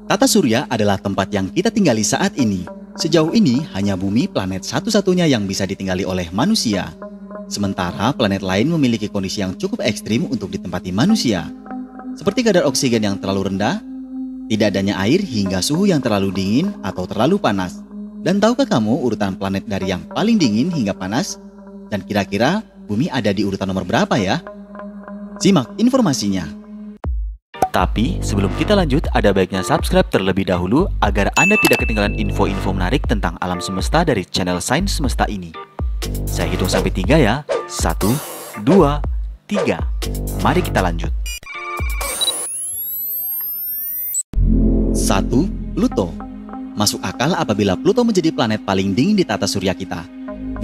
Tata surya adalah tempat yang kita tinggali saat ini. Sejauh ini, hanya bumi planet satu-satunya yang bisa ditinggali oleh manusia. Sementara planet lain memiliki kondisi yang cukup ekstrim untuk ditempati manusia. Seperti kadar oksigen yang terlalu rendah, tidak adanya air hingga suhu yang terlalu dingin atau terlalu panas. Dan tahukah kamu urutan planet dari yang paling dingin hingga panas? Dan kira-kira bumi ada di urutan nomor berapa ya? Simak informasinya. Tapi sebelum kita lanjut, ada baiknya subscribe terlebih dahulu agar Anda tidak ketinggalan info-info menarik tentang alam semesta dari channel Sains Semesta ini. Saya hitung sampai 3 ya. 1, 2, 3. Mari kita lanjut. 1. Pluto. Masuk akal apabila Pluto menjadi planet paling dingin di tata surya kita.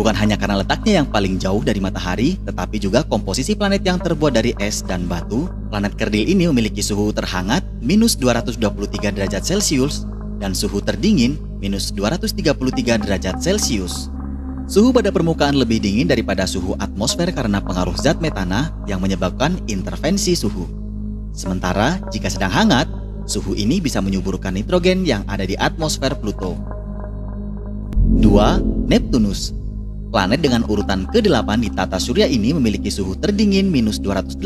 Bukan hanya karena letaknya yang paling jauh dari matahari, tetapi juga komposisi planet yang terbuat dari es dan batu. Planet kerdil ini memiliki suhu terhangat minus 223 derajat Celcius dan suhu terdingin minus 233 derajat Celcius. Suhu pada permukaan lebih dingin daripada suhu atmosfer karena pengaruh zat metana yang menyebabkan intervensi suhu. Sementara jika sedang hangat, suhu ini bisa menyuburkan nitrogen yang ada di atmosfer Pluto. 2. Neptunus. Planet dengan urutan ke-8 di tata surya ini memiliki suhu terdingin minus 218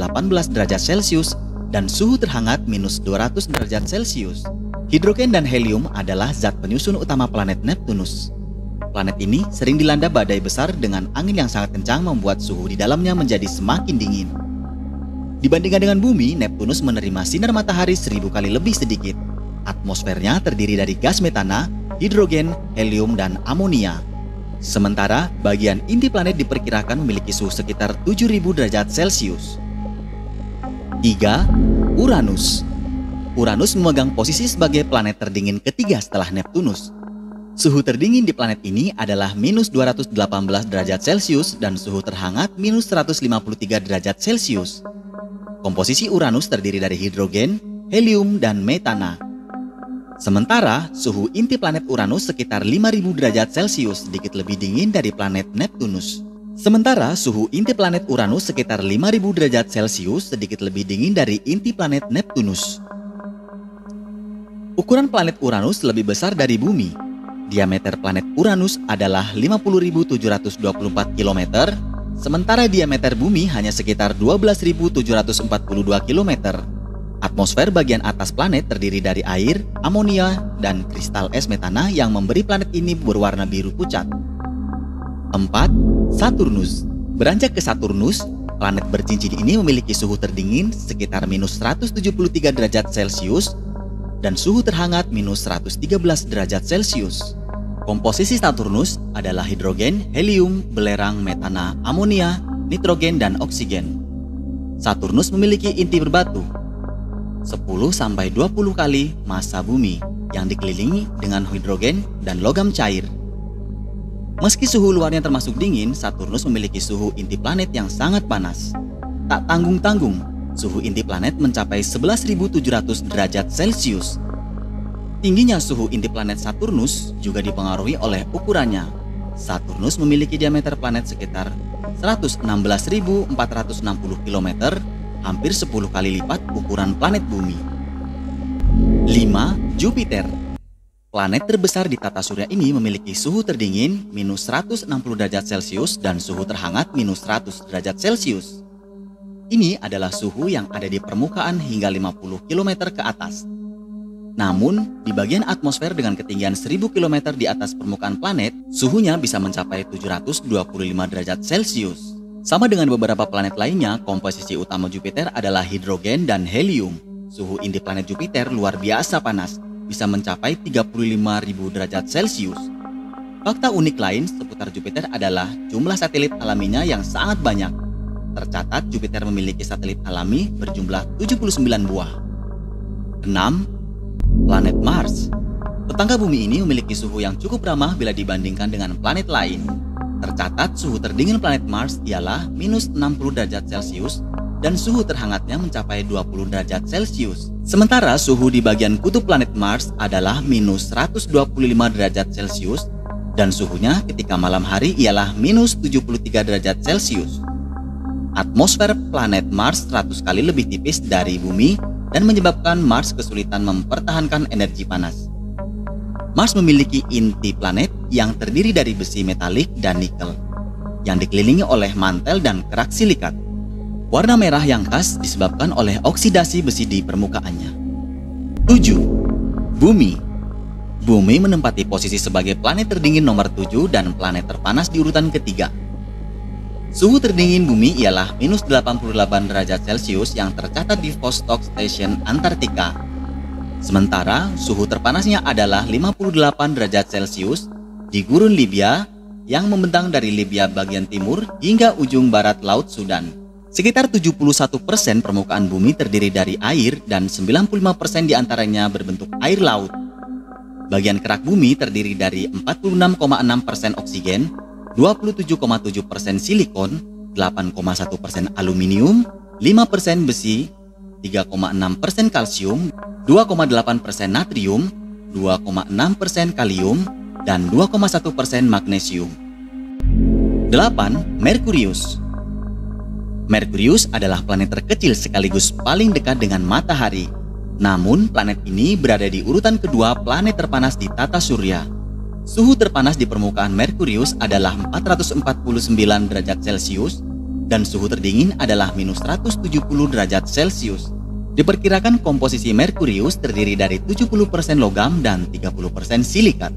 derajat Celcius dan suhu terhangat minus 200 derajat Celcius. Hidrogen dan helium adalah zat penyusun utama planet Neptunus. Planet ini sering dilanda badai besar dengan angin yang sangat kencang membuat suhu di dalamnya menjadi semakin dingin. Dibandingkan dengan bumi, Neptunus menerima sinar matahari 1000 kali lebih sedikit. Atmosfernya terdiri dari gas metana, hidrogen, helium, dan amonia. Sementara bagian inti planet diperkirakan memiliki suhu sekitar 7000 derajat Celcius. 3. Uranus. Uranus memegang posisi sebagai planet terdingin ketiga setelah Neptunus. Suhu terdingin di planet ini adalah minus 218 derajat Celcius dan suhu terhangat minus 153 derajat Celcius. Komposisi Uranus terdiri dari hidrogen, helium, dan metana. Sementara suhu inti planet Uranus sekitar 5000 derajat Celcius, sedikit lebih dingin dari planet Neptunus. Sementara suhu inti planet Uranus sekitar 5000 derajat Celcius, sedikit lebih dingin dari inti planet Neptunus. Ukuran planet Uranus lebih besar dari bumi. Diameter planet Uranus adalah 50.724 km, sementara diameter bumi hanya sekitar 12.742 km. Atmosfer bagian atas planet terdiri dari air, amonia, dan kristal es metana yang memberi planet ini berwarna biru pucat. 4. Saturnus. Beranjak ke Saturnus, planet bercincin ini memiliki suhu terdingin sekitar minus 173 derajat Celcius dan suhu terhangat minus 113 derajat Celcius. Komposisi Saturnus adalah hidrogen, helium, belerang, metana, amonia, nitrogen, dan oksigen. Saturnus memiliki inti berbatu 10-20 kali massa bumi yang dikelilingi dengan hidrogen dan logam cair. Meski suhu luarnya termasuk dingin, Saturnus memiliki suhu inti planet yang sangat panas. Tak tanggung-tanggung, suhu inti planet mencapai 11.700 derajat Celcius. Tingginya suhu inti planet Saturnus juga dipengaruhi oleh ukurannya. Saturnus memiliki diameter planet sekitar 116.460 km, hampir 10 kali lipat ukuran planet bumi. 5. Jupiter. Planet terbesar di tata surya ini memiliki suhu terdingin minus 160 derajat Celcius dan suhu terhangat minus 100 derajat Celcius. Ini adalah suhu yang ada di permukaan hingga 50 km ke atas. Namun, di bagian atmosfer dengan ketinggian 1000 km di atas permukaan planet, suhunya bisa mencapai 725 derajat Celcius. Sama dengan beberapa planet lainnya, komposisi utama Jupiter adalah hidrogen dan helium. Suhu inti planet Jupiter luar biasa panas, bisa mencapai 35.000 derajat Celcius. Fakta unik lain seputar Jupiter adalah jumlah satelit alaminya yang sangat banyak. Tercatat Jupiter memiliki satelit alami berjumlah 79 buah. 6. Planet Mars. Tetangga bumi ini memiliki suhu yang cukup ramah bila dibandingkan dengan planet lain. Tercatat suhu terdingin planet Mars ialah minus 60 derajat Celcius dan suhu terhangatnya mencapai 20 derajat Celcius. Sementara suhu di bagian kutub planet Mars adalah minus 125 derajat Celcius dan suhunya ketika malam hari ialah minus 73 derajat Celcius. Atmosfer planet Mars 100 kali lebih tipis dari bumi dan menyebabkan Mars kesulitan mempertahankan energi panas. Mars memiliki inti planet yang terdiri dari besi metalik dan nikel, yang dikelilingi oleh mantel dan kerak silikat. Warna merah yang khas disebabkan oleh oksidasi besi di permukaannya. 7. Bumi. Bumi menempati posisi sebagai planet terdingin nomor 7 dan planet terpanas di urutan ketiga. Suhu terdingin bumi ialah minus 88 derajat Celcius yang tercatat di Vostok Station Antartika. Sementara suhu terpanasnya adalah 58 derajat Celcius di gurun Libya yang membentang dari Libya bagian timur hingga ujung barat Laut Sudan. Sekitar 71% permukaan bumi terdiri dari air dan 95% diantaranya berbentuk air laut. Bagian kerak bumi terdiri dari 46,6% oksigen, 27,7% silikon, 8,1% aluminium, 5% besi, 3,6% kalsium, 2,8% natrium, 2,6% kalium, dan 2,1% magnesium. 8. Merkurius. Merkurius adalah planet terkecil sekaligus paling dekat dengan matahari. Namun, planet ini berada di urutan kedua planet terpanas di tata surya. Suhu terpanas di permukaan Merkurius adalah 449 derajat Celcius dan suhu terdingin adalah minus 170 derajat Celcius. Diperkirakan komposisi Merkurius terdiri dari 70% logam dan 30% silikat.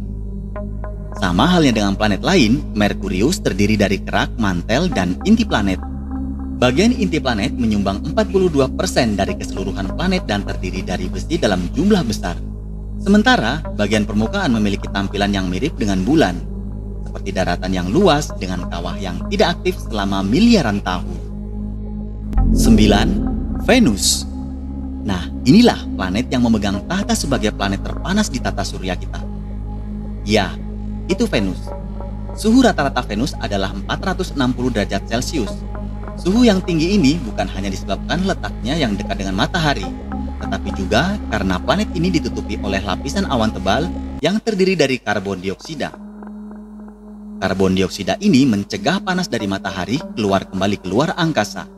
Sama halnya dengan planet lain, Merkurius terdiri dari kerak, mantel, dan inti planet. Bagian inti planet menyumbang 42% dari keseluruhan planet dan terdiri dari besi dalam jumlah besar. Sementara, bagian permukaan memiliki tampilan yang mirip dengan bulan, seperti daratan yang luas dengan kawah yang tidak aktif selama miliaran tahun. 9. Venus. Nah, inilah planet yang memegang tahta sebagai planet terpanas di tata surya kita. Ya, itu Venus. Suhu rata-rata Venus adalah 460 derajat Celcius. Suhu yang tinggi ini bukan hanya disebabkan letaknya yang dekat dengan matahari, tetapi juga karena planet ini ditutupi oleh lapisan awan tebal yang terdiri dari karbon dioksida. Karbon dioksida ini mencegah panas dari matahari kembali keluar angkasa.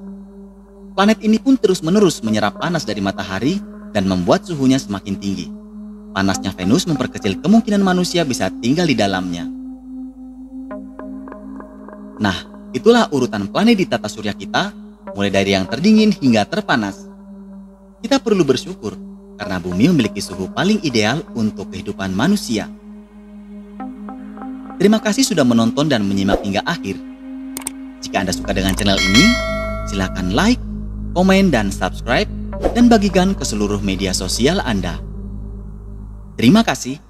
Planet ini pun terus-menerus menyerap panas dari matahari dan membuat suhunya semakin tinggi. Panasnya Venus memperkecil kemungkinan manusia bisa tinggal di dalamnya. Nah, itulah urutan planet di tata surya kita, mulai dari yang terdingin hingga terpanas. Kita perlu bersyukur karena bumi memiliki suhu paling ideal untuk kehidupan manusia. Terima kasih sudah menonton dan menyimak hingga akhir. Jika Anda suka dengan channel ini, silakan like, komen, dan subscribe, dan bagikan ke seluruh media sosial Anda. Terima kasih.